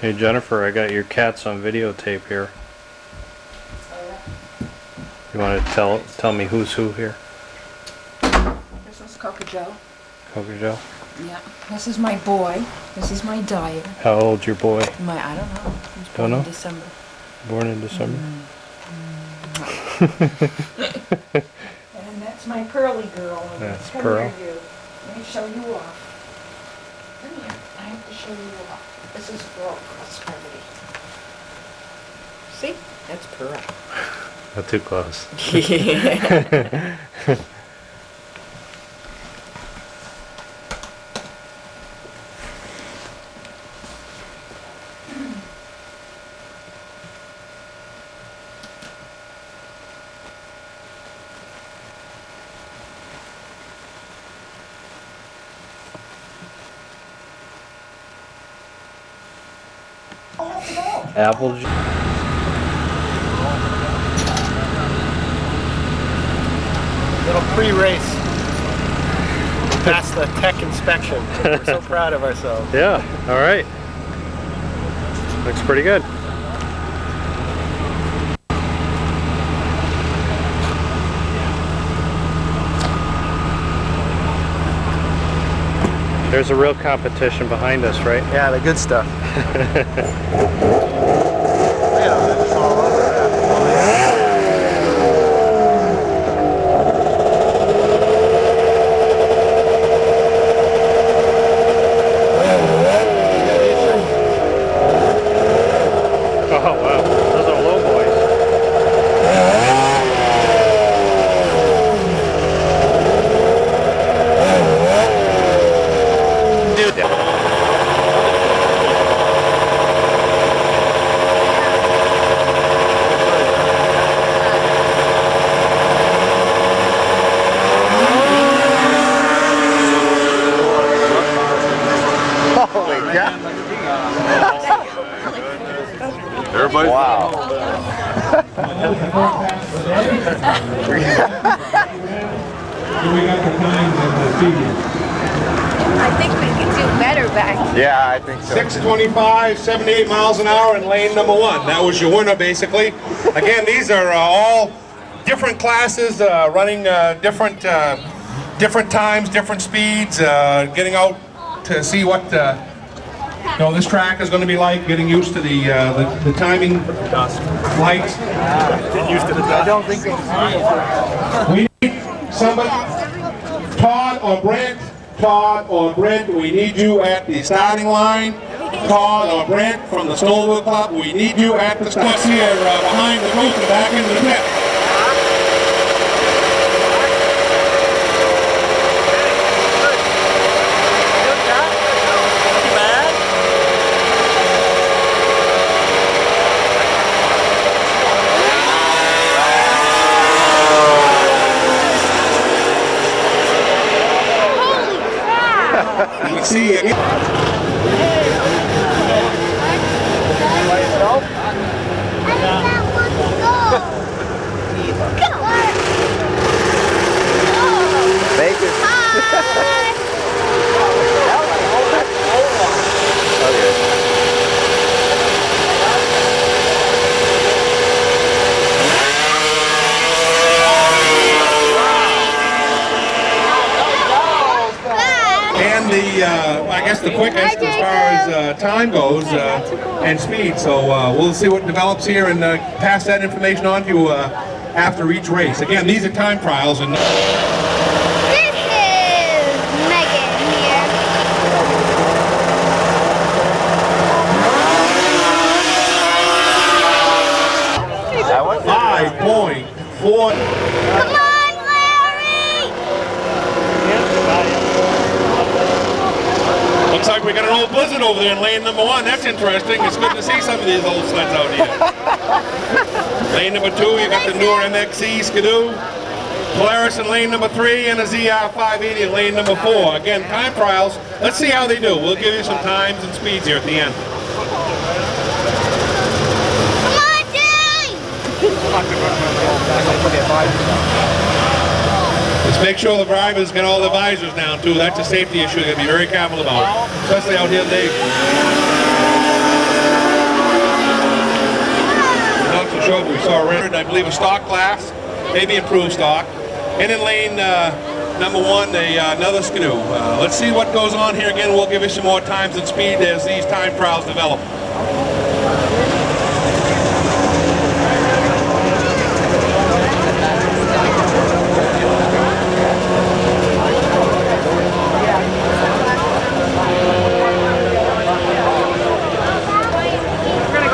Hey Jennifer, I got your cats on videotape here. You want to tell me who's who here? This is Coco Joe. Coco Joe? Yeah. This is my boy. This is my dyer. How old's your boy? I don't know. He was born in December. Born in December? And that's my pearly girl. That's Come Pearl. here, you. Let me show you off. Come here. I have to show you off. This is Pearl prosperity. See? That's Pearl. Not too close. Apple juice. Little pre-race. Passed the tech inspection. We're so proud of ourselves. Yeah, all right. Looks pretty good. There's a real competition behind us, right? Yeah, the good stuff. Everybody? Wow. I think we can do better back. Yeah, I think so. 625, 78 miles an hour in lane number 1. That was your winner, basically. Again, these are all different classes, running different times, different speeds, getting out to see what this track is going to be like, getting used to the timing lights. Get used to the dust. I don't think We need somebody, Todd or Brent, we need you at the starting line. Todd or Brent from the Snowmobile Club, we need you at the start here behind the coach and back into the pit. See you. I guess the quickest as far as time goes and speed. So we'll see what develops here and pass that information on to you after each race. Again, these are time trials. And This is Megan here. 5.4. Come on, Larry! Looks like we got an old Blizzard over there in lane number 1. That's interesting. It's good to see some of these old sleds out here. Lane number 2, you got the newer MXC Skidoo. Polaris in lane number 3 and a ZR580 in lane number 4. Again, time trials. Let's see how they do. We'll give you some times and speeds here at the end. Come on, Let's make sure the drivers get all the visors down too. That's a safety issue you gotta be very careful about, especially out here today. sure, but we saw I believe a stock class, maybe improved stock. And in lane number 1, another Skidoo. Let's see what goes on here again. We'll give you some more times and speed as these time trials develop.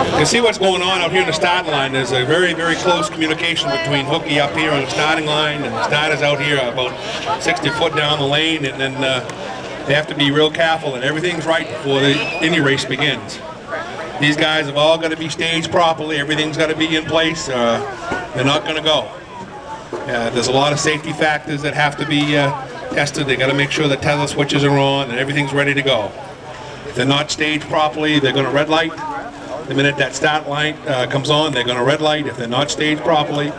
You can see what's going on out here in the starting line. There's a very, very close communication between Hookie up here on the starting line and the starters out here about 60 foot down the lane, and then they have to be real careful and everything's right before any race begins. These guys have all got to be staged properly. Everything's got to be in place. They're not going to go. There's a lot of safety factors that have to be tested. They got to make sure the tether switches are on and everything's ready to go. If they're not staged properly, they're going to red light. The minute that start light comes on, they're going to red light if they're not staged properly.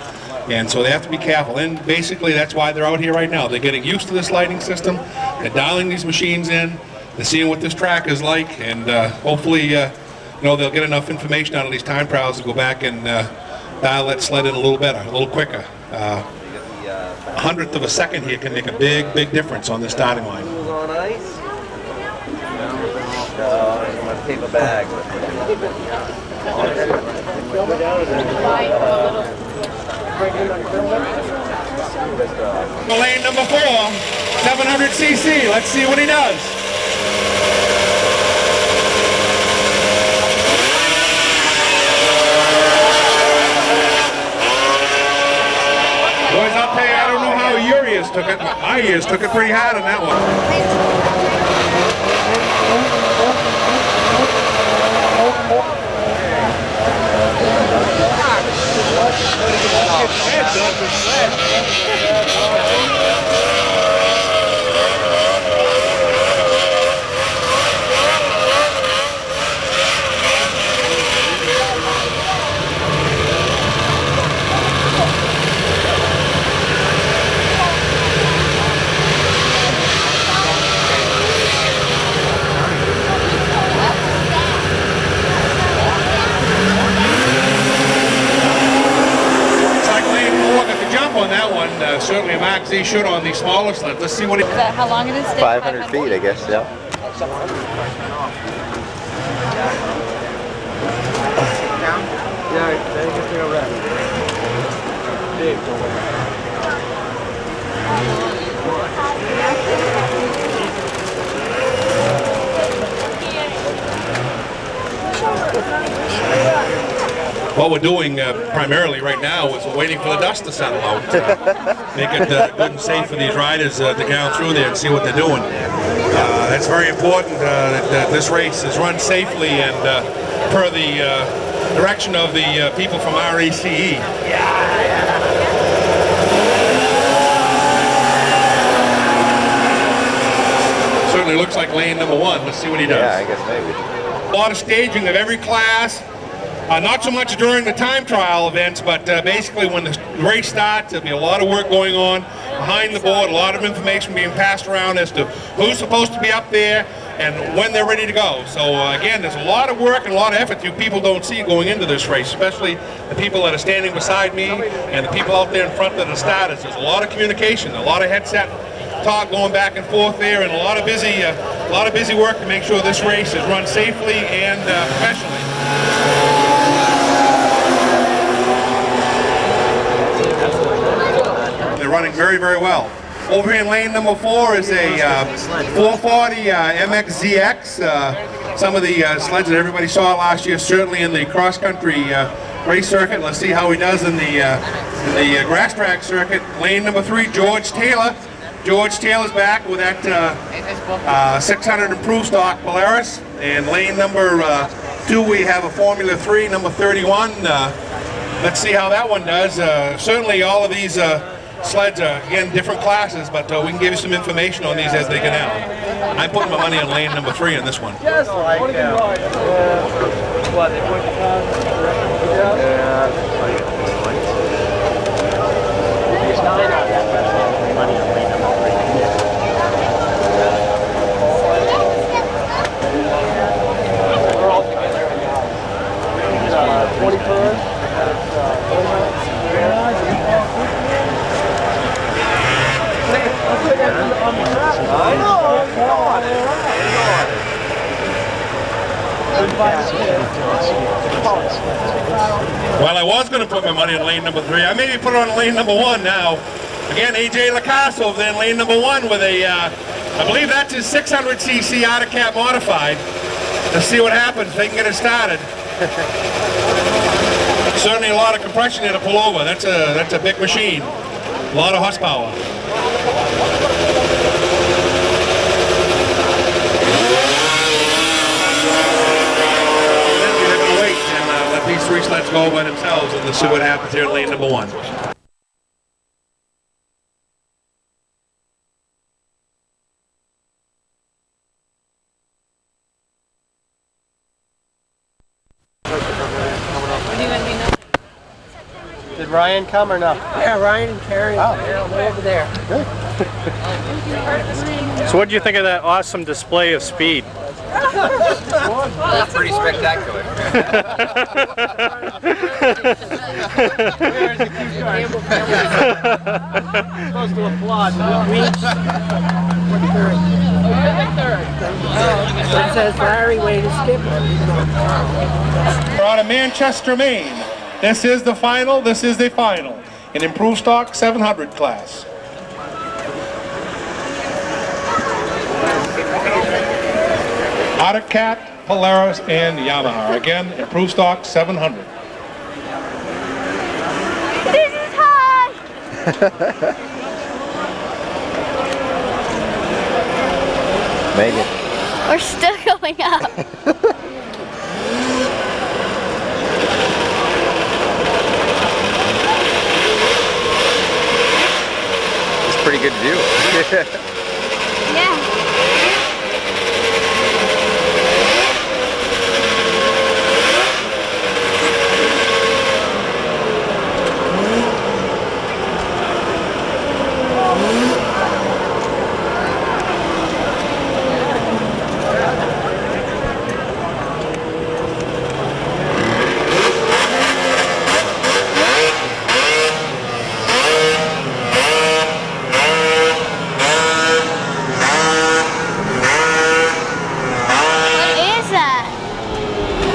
And so they have to be careful. And basically that's why they're out here right now. They're getting used to this lighting system. They're dialing these machines in. They're seeing what this track is like. And hopefully, they'll get enough information out of these time trials to go back and dial that sled in a little better, a little quicker. A hundredth of a second here can make a big, big difference on this starting line. On ice. My paper bag. Lane number 4, 700cc. Let's see what he does. Boys, I'll tell you, I don't know how your ears took it. My ears took it pretty hard on that one. On that one, certainly a Max Z should on the smaller sled. Let's see what it is. That how long it is? 500 feet, I guess, yeah. What we're doing primarily right now is we're waiting for the dust to settle out. Make it good and safe for these riders to get out through there and see what they're doing. That's very important that this race is run safely and per the direction of the people from RACE. Certainly looks like lane number 1. Let's see what he does. Yeah, I guess maybe. A lot of staging of every class. Not so much during the time trial events, but basically when the race starts, there'll be a lot of work going on behind the board, a lot of information being passed around as to who's supposed to be up there and when they're ready to go. So again, there's a lot of work and a lot of effort you people don't see going into this race, especially the people that are standing beside me and the people out there in front of the starters. There's a lot of communication, a lot of headset talk going back and forth there, and a lot of busy work to make sure this race is run safely and professionally. They're running very, very well. Over here in lane number 4 is a 440 MXZX. Some of the sleds that everybody saw last year, certainly in the cross-country race circuit. Let's see how he does in the grass track circuit. Lane number 3, George Taylor. George Taylor's back with that 600 improved stock Polaris. And lane number 2, we have a Formula 3, number 31. Let's see how that one does. Certainly all of these sleds are, again, different classes, but we can give you some information on these as they get out. I'm putting my money on lane number 3 on this one. Just like what, they put the We're all together. 21st. Well, I was going to put my money in lane number 3. I maybe put it on lane number 1 now. Again, AJ Lacasse over there in lane number 1 with a, I believe that's his 600cc out-of-cap modified. Let's see what happens if they can get it started. Certainly a lot of compression here to pull over. That's a big machine. A lot of horsepower. These 3 sleds go by themselves, and let's see what happens here in lane number 1. Did Ryan come or no? Yeah, Ryan and Carrie they're over there. Good. So what did you think of that awesome display of speed? That's pretty spectacular. Supposed to applaud. It says Larry, way to skip it. We're out of Manchester, Maine. This is the final. This is the final. An improved stock 700 class. Autocat, Polaris, and Yamaha. Again, improved stock 700. This is high. Megan. We're still going up. It's a pretty good view. Yeah.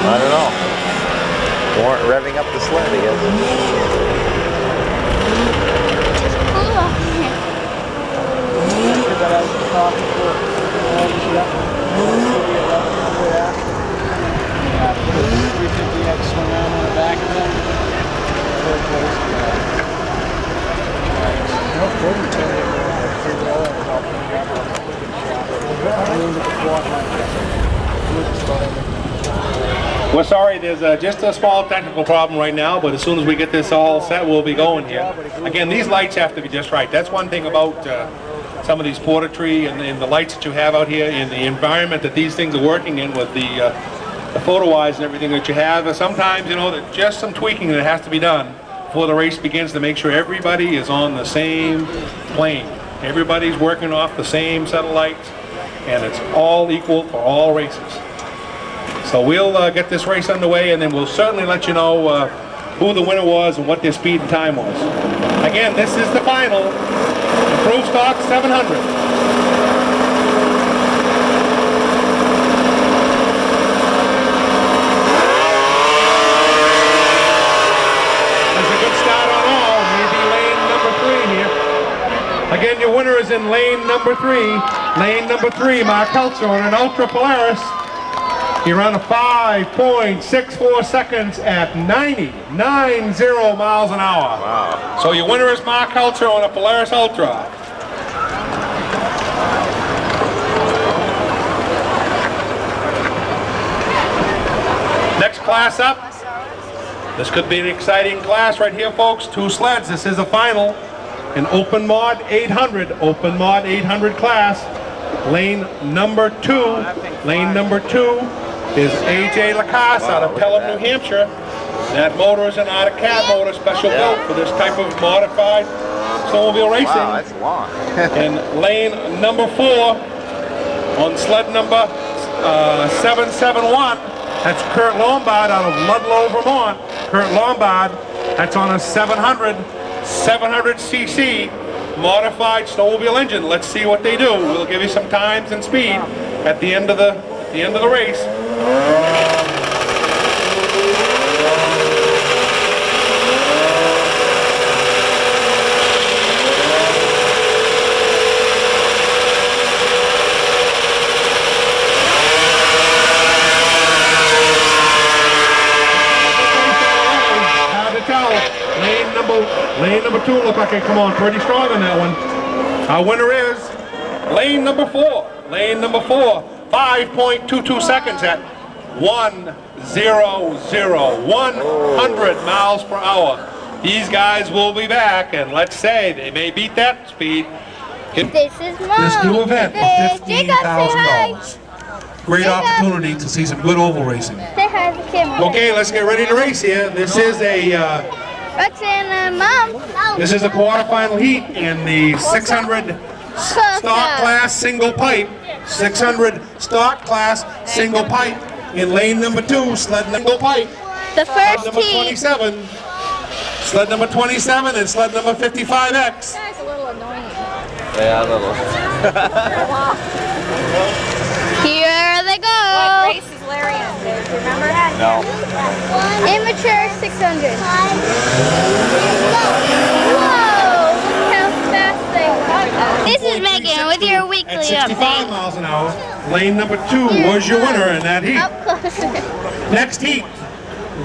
I don't know. Weren't revving up the sled, I guess. We're sorry, there's just a small technical problem right now, but as soon as we get this all set, we'll be going here. Again, these lights have to be just right. That's one thing about some of these portrait and the lights that you have out here in the environment that these things are working in with the photo eyes and everything that you have. Sometimes, you know, that just some tweaking that has to be done before the race begins to make sure everybody is on the same plane. Everybody's working off the same set of lights, and it's all equal for all races. So we'll get this race underway, and then we'll certainly let you know who the winner was and what their speed and time was. Again, this is the final. Improved stock 700. That's a good start on all. Maybe lane number 3 here. Again, your winner is in lane number 3. Lane number 3, Mark Heltzer on an Ultra Polaris. He ran a 5.64 seconds at 90 miles an hour. Wow. So your winner is Mark Heltzer on a Polaris Ultra. Next class up. This could be an exciting class right here, folks. 2 sleds. This is a final. An open mod 800. Open mod 800 class. Lane number 2. Lane number 2. is AJ Lacasse out of Pelham, New Hampshire. That motor is an Autocat motor, special built for this type of modified snowmobile racing. Wow, that's long. In lane number 4, on sled number 771, that's Kurt Lombard out of Ludlow, Vermont. Kurt Lombard, that's on a 700cc modified snowmobile engine. Let's see what they do. We'll give you some times and speed at the end of the race. Lane number 2 looked like it come on pretty strong on that one. Our winner is lane number 4. Lane number 4, 5.22 seconds at 100 miles per hour. These guys will be back, and let's say they may beat that speed. This is Mom. This new event Hey, for Jacob, say hi. $15,000. Great opportunity to see some good oval racing. Say hi to the camera. Okay, let's get ready to race here. This is a Roxanne and Mom. this is a quarterfinal heat in the 600 stock class single pipe. 600 stock class single pipe in lane number 2, sled single pipe. The first Number heat. 27, sled number 27 and sled number 55X. Yeah, a little. Here they go. What race is Larry in? Do you remember that? No. Immature 600. Whoa! Look how fast they go. This is Megan with your weekly At 65 update. miles an hour, lane number 2 was your winner in that heat. Up closer. Next heat,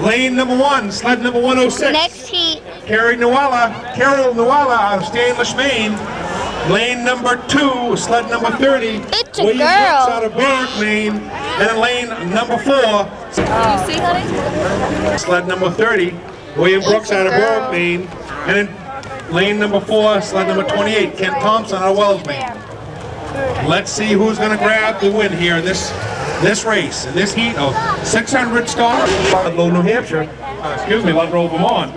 lane number 1, sled number 106. Next heat. Carol Nuala out of Stanlish, Maine. Lane number 2, sled number 30. It's a William girl. Brooks out of Berwick, Maine. And lane number 4, You see, honey? sled number 30. William Brooks out of Berwick, Maine. And then lane number 4, sled number 28, Ken Thompson out of Wells, Maine. Let's see who's going to grab the win here in this race, in this heat of 600 stock. Ludlow, New Hampshire. Ludlow, Vermont.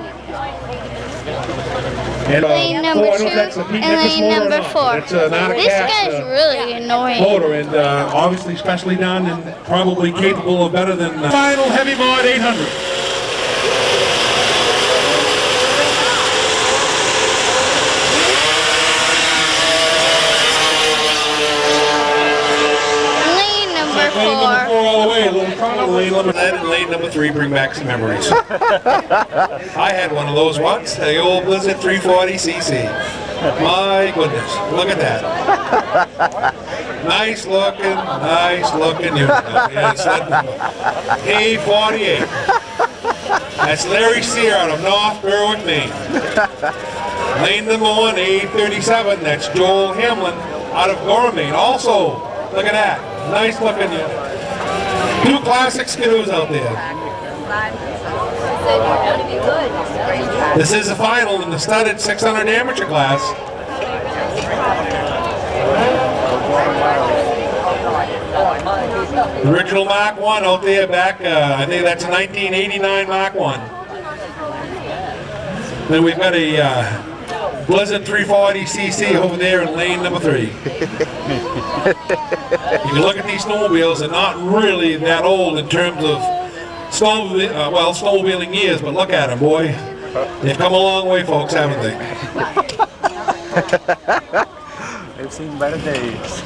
And, Lane number 2 and lane number 4. It's not a This cast, guy's really annoying. motor, and obviously specially done and probably capable of better than final heavy mod 800. Lane number Lane number 4 4. all the way, a little trouble. Lane number 9 and lane number 3 bring back some memories. I had one of those once, the old Blizzard 340cc. My goodness, look at that. Nice looking unit. Yeah, it's A48. That's Larry Sear out of North Berwick, Maine. Lane number 1, A37, that's Joel Hamlin out of Gorham, Maine. Also, look at that, nice looking unit. 2 classic skidoos out there. This is the final in the studded 600 amateur class. The original Mark 1 out there back, I think that's a 1989 Mark 1. Then we've got a Blizzard 340cc over there in lane number 3. You can look at these snowmobiles, they're not really that old in terms of snowmobiling years, but look at them, boy. They've come a long way, folks, haven't they? They've seen better days.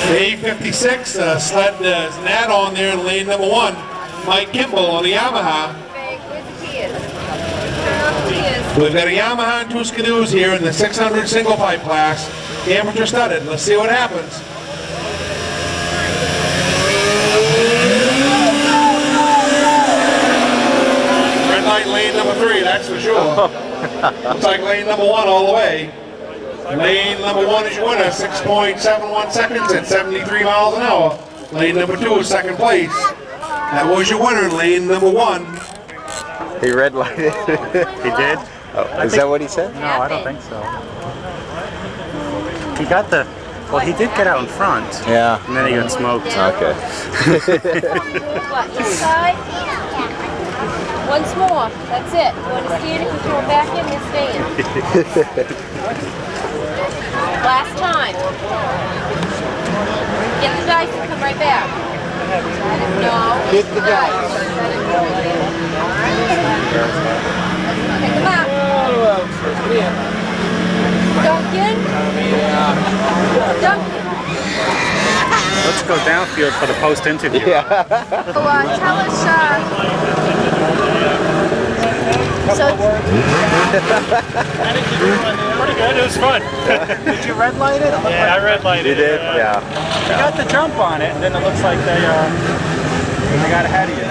A56 sled Nat on there in lane number 1. Mike Campbell on the Yamaha. We've got a Yamaha and 2 skidoos here in the 600 single pipe class, amateur studded. Let's see what happens. Red light lane number 3, that's for sure. Looks like lane number 1 all the way. Lane number 1 is your winner, 6.71 seconds at 73 miles an hour. Lane number 2 is second place. That was your winner, lane number 1. He red lighted. He did? Oh, is that what he said? No, I don't think so. He got the, well, he did get out in front. Yeah. And then he got smoked. Okay. What, inside? Once more. That's it. You want to stand? If you throw it back in, you're staying. Last time. Get the dice and come right back. No. Get the dice. Pick them up. Duncan? Duncan. Let's go downfield for the post interview. So, tell us, so, Pretty good. It was fun. Did you red light it? Yeah, I red lighted. You did? Yeah. You got the jump on it, and then it looks like they got ahead of you.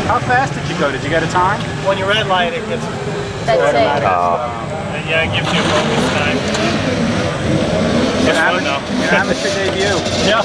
How fast did you go? Did you get a time? When you red light it gets That's it. Yeah, it gives you a focus time. It's fun though. An amateur debut. Yeah.